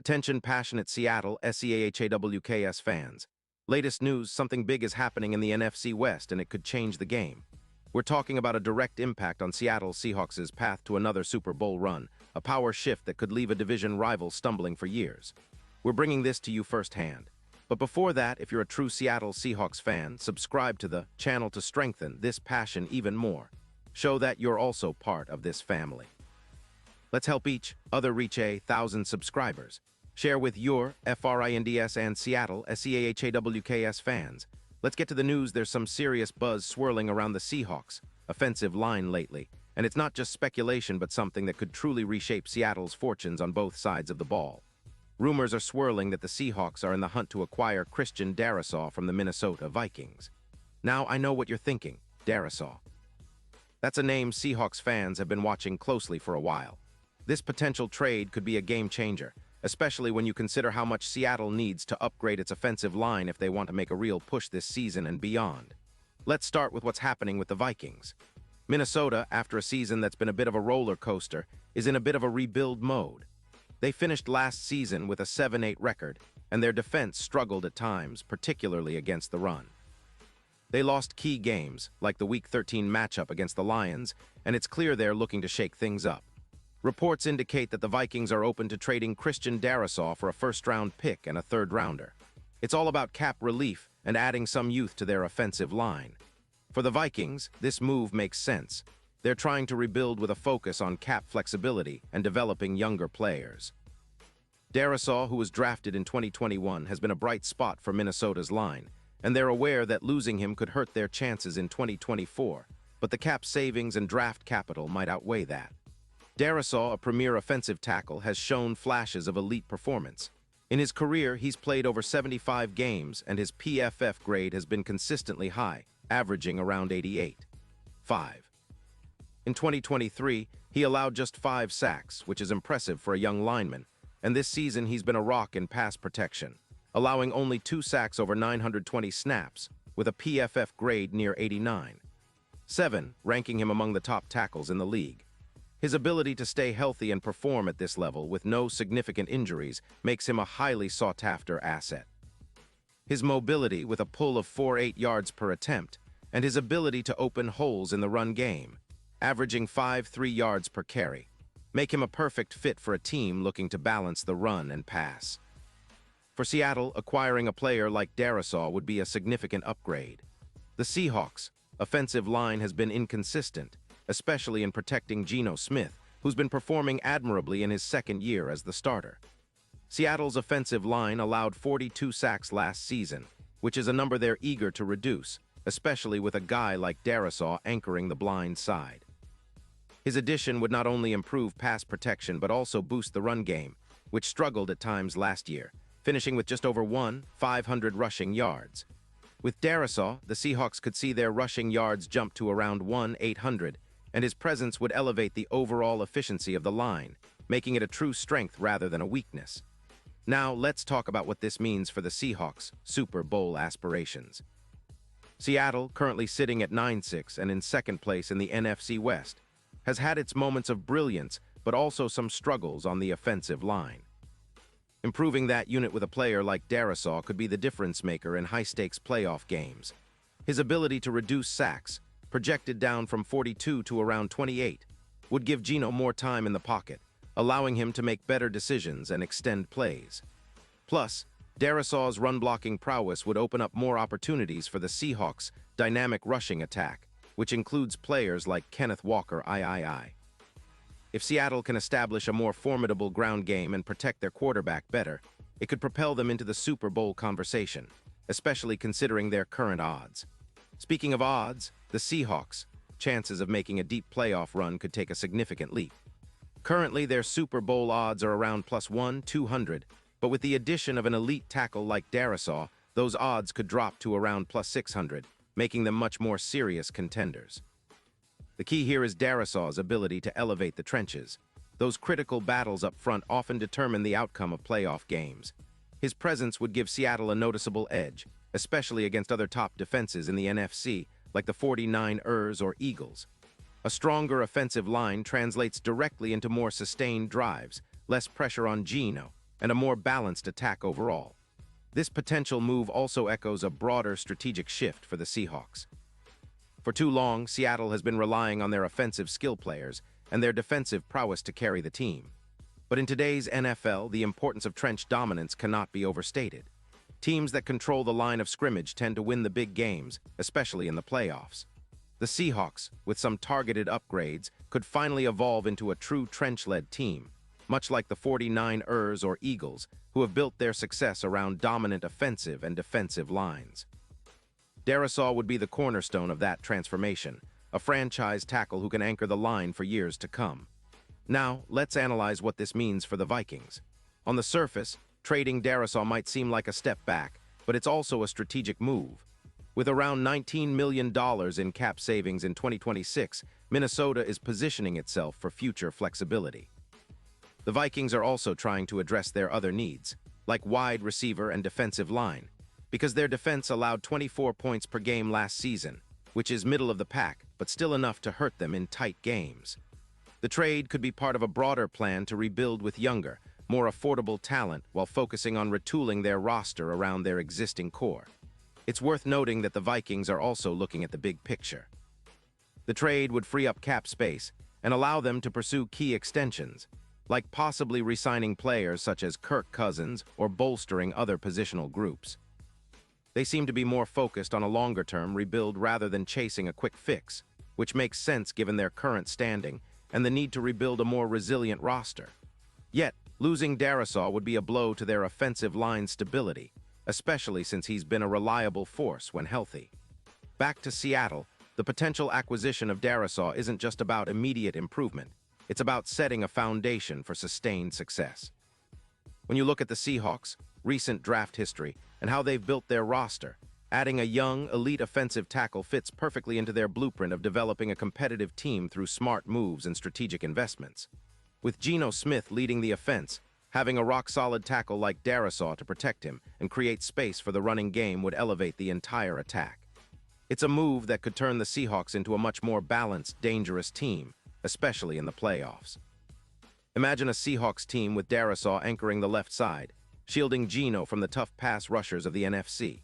Attention passionate Seattle Seahawks fans. Latest news, something big is happening in the NFC West and it could change the game. We're talking about a direct impact on Seattle Seahawks' path to another Super Bowl run, a power shift that could leave a division rival stumbling for years. We're bringing this to you firsthand. But before that, if you're a true Seattle Seahawks fan, subscribe to the channel to strengthen this passion even more. Show that you're also part of this family. Let's help each other reach 1,000 subscribers. Share with your FRINDS and Seattle SEAHAWKS fans. Let's get to the news. There's some serious buzz swirling around the Seahawks' offensive line lately, and it's not just speculation but something that could truly reshape Seattle's fortunes on both sides of the ball. Rumors are swirling that the Seahawks are in the hunt to acquire Christian Darrisaw from the Minnesota Vikings. Now, I know what you're thinking, Darrisaw. That's a name Seahawks fans have been watching closely for a while. This potential trade could be a game-changer, especially when you consider how much Seattle needs to upgrade its offensive line if they want to make a real push this season and beyond. Let's start with what's happening with the Vikings. Minnesota, after a season that's been a bit of a roller coaster, is in a bit of a rebuild mode. They finished last season with a 7-8 record, and their defense struggled at times, particularly against the run. They lost key games, like the Week 13 matchup against the Lions, and it's clear they're looking to shake things up. Reports indicate that the Vikings are open to trading Christian Darrisaw for a first-round pick and a third-rounder. It's all about cap relief and adding some youth to their offensive line. For the Vikings, this move makes sense. They're trying to rebuild with a focus on cap flexibility and developing younger players. Darrisaw, who was drafted in 2021, has been a bright spot for Minnesota's line, and they're aware that losing him could hurt their chances in 2024, but the cap savings and draft capital might outweigh that. Darrisaw, a premier offensive tackle, has shown flashes of elite performance. In his career, he's played over 75 games, and his PFF grade has been consistently high, averaging around 88.5. In 2023, he allowed just 5 sacks, which is impressive for a young lineman, and this season he's been a rock in pass protection, allowing only 2 sacks over 920 snaps, with a PFF grade near 89.7, ranking him among the top tackles in the league. His ability to stay healthy and perform at this level with no significant injuries makes him a highly sought-after asset. His mobility, with a pull of 4.8 yards per attempt, and his ability to open holes in the run game, averaging 5.3 yards per carry, make him a perfect fit for a team looking to balance the run and pass. For Seattle, acquiring a player like Darrisaw would be a significant upgrade. The Seahawks' offensive line has been inconsistent, especially in protecting Geno Smith, who's been performing admirably in his second year as the starter. Seattle's offensive line allowed 42 sacks last season, which is a number they're eager to reduce, especially with a guy like Darrisaw anchoring the blind side. His addition would not only improve pass protection but also boost the run game, which struggled at times last year, finishing with just over 500 rushing yards. With Darrisaw, the Seahawks could see their rushing yards jump to around 800, and his presence would elevate the overall efficiency of the line, making it a true strength rather than a weakness. Now, let's talk about what this means for the Seahawks' Super Bowl aspirations. Seattle, currently sitting at 9-6 and in second place in the NFC West, has had its moments of brilliance but also some struggles on the offensive line. Improving that unit with a player like Darrisaw could be the difference-maker in high-stakes playoff games. His ability to reduce sacks, projected down from 42 to around 28, would give Geno more time in the pocket, allowing him to make better decisions and extend plays. Plus, Darrisaw's run-blocking prowess would open up more opportunities for the Seahawks' dynamic rushing attack, which includes players like Kenneth Walker III. If Seattle can establish a more formidable ground game and protect their quarterback better, it could propel them into the Super Bowl conversation, especially considering their current odds. Speaking of odds, the Seahawks' chances of making a deep playoff run could take a significant leap. Currently, their Super Bowl odds are around +1/200, but with the addition of an elite tackle like Darrisaw, those odds could drop to around +600, making them much more serious contenders. The key here is Darrisaw's ability to elevate the trenches. Those critical battles up front often determine the outcome of playoff games. His presence would give Seattle a noticeable edge, especially against other top defenses in the NFC, like the 49ers or Eagles. A stronger offensive line translates directly into more sustained drives, less pressure on Geno, and a more balanced attack overall. This potential move also echoes a broader strategic shift for the Seahawks. For too long, Seattle has been relying on their offensive skill players and their defensive prowess to carry the team. But in today's NFL, the importance of trench dominance cannot be overstated. Teams that control the line of scrimmage tend to win the big games, especially in the playoffs. The Seahawks, with some targeted upgrades, could finally evolve into a true trench-led team, much like the 49ers or Eagles, who have built their success around dominant offensive and defensive lines. Darrisaw would be the cornerstone of that transformation, a franchise tackle who can anchor the line for years to come. Now, let's analyze what this means for the Vikings. On the surface, trading Darrisaw might seem like a step back, but it's also a strategic move. With around $19 million in cap savings in 2026, Minnesota is positioning itself for future flexibility. The Vikings are also trying to address their other needs, like wide receiver and defensive line, because their defense allowed 24 points per game last season, which is middle of the pack, but still enough to hurt them in tight games. The trade could be part of a broader plan to rebuild with younger, more affordable talent while focusing on retooling their roster around their existing core. It's worth noting that the Vikings are also looking at the big picture. The trade would free up cap space and allow them to pursue key extensions, like possibly re-signing players such as Kirk Cousins or bolstering other positional groups. They seem to be more focused on a longer-term rebuild rather than chasing a quick fix, which makes sense given their current standing and the need to rebuild a more resilient roster. Yet, losing Darrisaw would be a blow to their offensive line stability, especially since he's been a reliable force when healthy. Back to Seattle, the potential acquisition of Darrisaw isn't just about immediate improvement. It's about setting a foundation for sustained success. When you look at the Seahawks' recent draft history and how they've built their roster, adding a young, elite offensive tackle fits perfectly into their blueprint of developing a competitive team through smart moves and strategic investments. With Geno Smith leading the offense, having a rock-solid tackle like Darrisaw to protect him and create space for the running game would elevate the entire attack. It's a move that could turn the Seahawks into a much more balanced, dangerous team, especially in the playoffs. Imagine a Seahawks team with Darrisaw anchoring the left side, shielding Geno from the tough pass rushers of the NFC.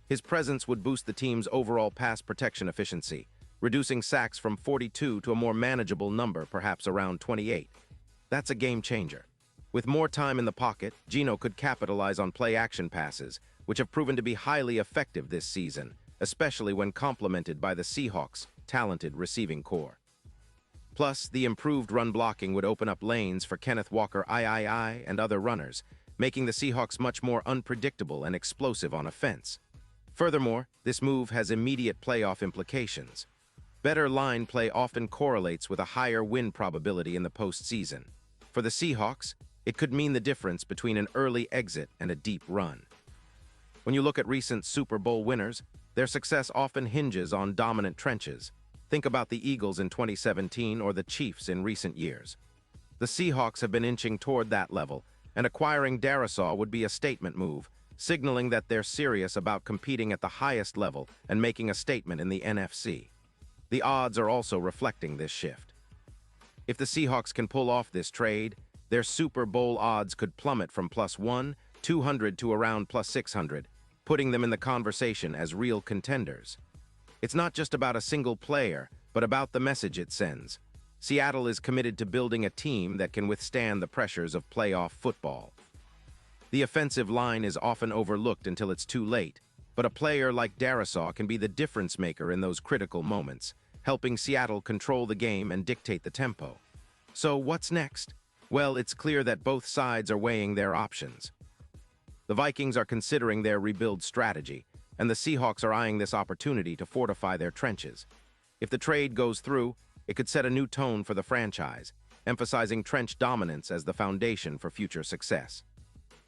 His presence would boost the team's overall pass protection efficiency, reducing sacks from 42 to a more manageable number, perhaps around 28. That's a game changer. With more time in the pocket, Geno could capitalize on play-action passes, which have proven to be highly effective this season, especially when complemented by the Seahawks' talented receiving core. Plus, the improved run blocking would open up lanes for Kenneth Walker III and other runners, making the Seahawks much more unpredictable and explosive on offense. Furthermore, this move has immediate playoff implications. Better line play often correlates with a higher win probability in the postseason. For the Seahawks, it could mean the difference between an early exit and a deep run. When you look at recent Super Bowl winners, their success often hinges on dominant trenches. Think about the Eagles in 2017 or the Chiefs in recent years. The Seahawks have been inching toward that level, and acquiring Darrisaw would be a statement move, signaling that they're serious about competing at the highest level and making a statement in the NFC. The odds are also reflecting this shift. If the Seahawks can pull off this trade, their Super Bowl odds could plummet from +1,200 to around +600, putting them in the conversation as real contenders. It's not just about a single player, but about the message it sends. Seattle is committed to building a team that can withstand the pressures of playoff football. The offensive line is often overlooked until it's too late, but a player like Darrisaw can be the difference maker in those critical moments, helping Seattle control the game and dictate the tempo. So what's next? Well, it's clear that both sides are weighing their options. The Vikings are considering their rebuild strategy, and the Seahawks are eyeing this opportunity to fortify their trenches. If the trade goes through, it could set a new tone for the franchise, emphasizing trench dominance as the foundation for future success.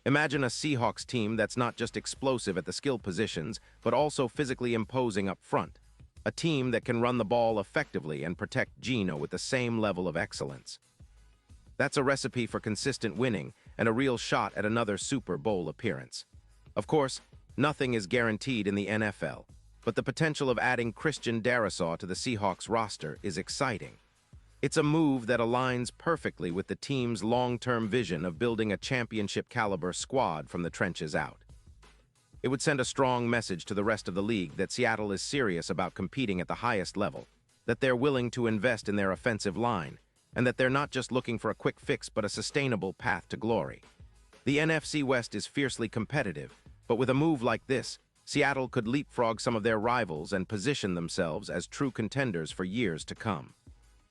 Imagine a Seahawks team that's not just explosive at the skill positions, but also physically imposing up front. A team that can run the ball effectively and protect Geno with the same level of excellence. That's a recipe for consistent winning and a real shot at another Super Bowl appearance. Of course, nothing is guaranteed in the NFL, but the potential of adding Christian Darrisaw to the Seahawks roster is exciting. It's a move that aligns perfectly with the team's long-term vision of building a championship-caliber squad from the trenches out. It would send a strong message to the rest of the league that Seattle is serious about competing at the highest level, that they're willing to invest in their offensive line, and that they're not just looking for a quick fix but a sustainable path to glory. The NFC West is fiercely competitive, but with a move like this, Seattle could leapfrog some of their rivals and position themselves as true contenders for years to come.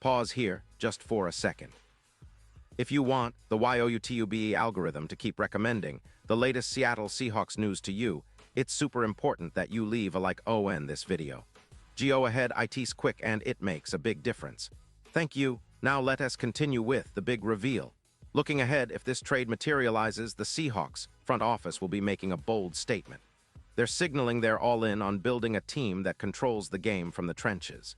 Pause here, just for a second. If you want the YouTube algorithm to keep recommending the latest Seattle Seahawks news to you, it's super important that you leave a like on this video. Go ahead, it's quick and it makes a big difference. Thank you. Now let us continue with the big reveal. Looking ahead, if this trade materializes, the Seahawks front office will be making a bold statement. They're signaling they're all in on building a team that controls the game from the trenches.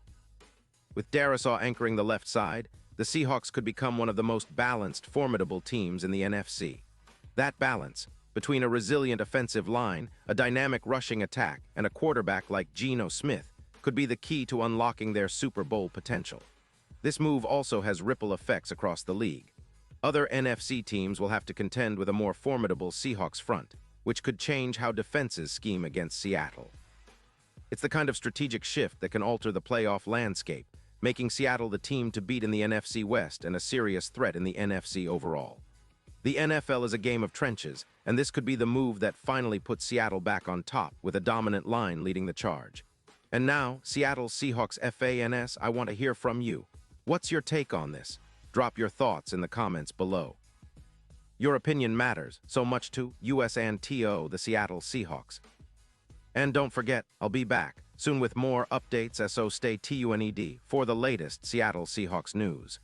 With Darisaw anchoring the left side, the Seahawks could become one of the most balanced, formidable teams in the NFC. That balance, between a resilient offensive line, a dynamic rushing attack, and a quarterback like Geno Smith, could be the key to unlocking their Super Bowl potential. This move also has ripple effects across the league. Other NFC teams will have to contend with a more formidable Seahawks front, which could change how defenses scheme against Seattle. It's the kind of strategic shift that can alter the playoff landscape, making Seattle the team to beat in the NFC West and a serious threat in the NFC overall. The NFL is a game of trenches, and this could be the move that finally puts Seattle back on top with a dominant line leading the charge. And now, Seattle Seahawks fans, I want to hear from you. What's your take on this? Drop your thoughts in the comments below. Your opinion matters so much to us and the Seattle Seahawks. And don't forget, I'll be back soon with more updates, so stay tuned for the latest Seattle Seahawks news.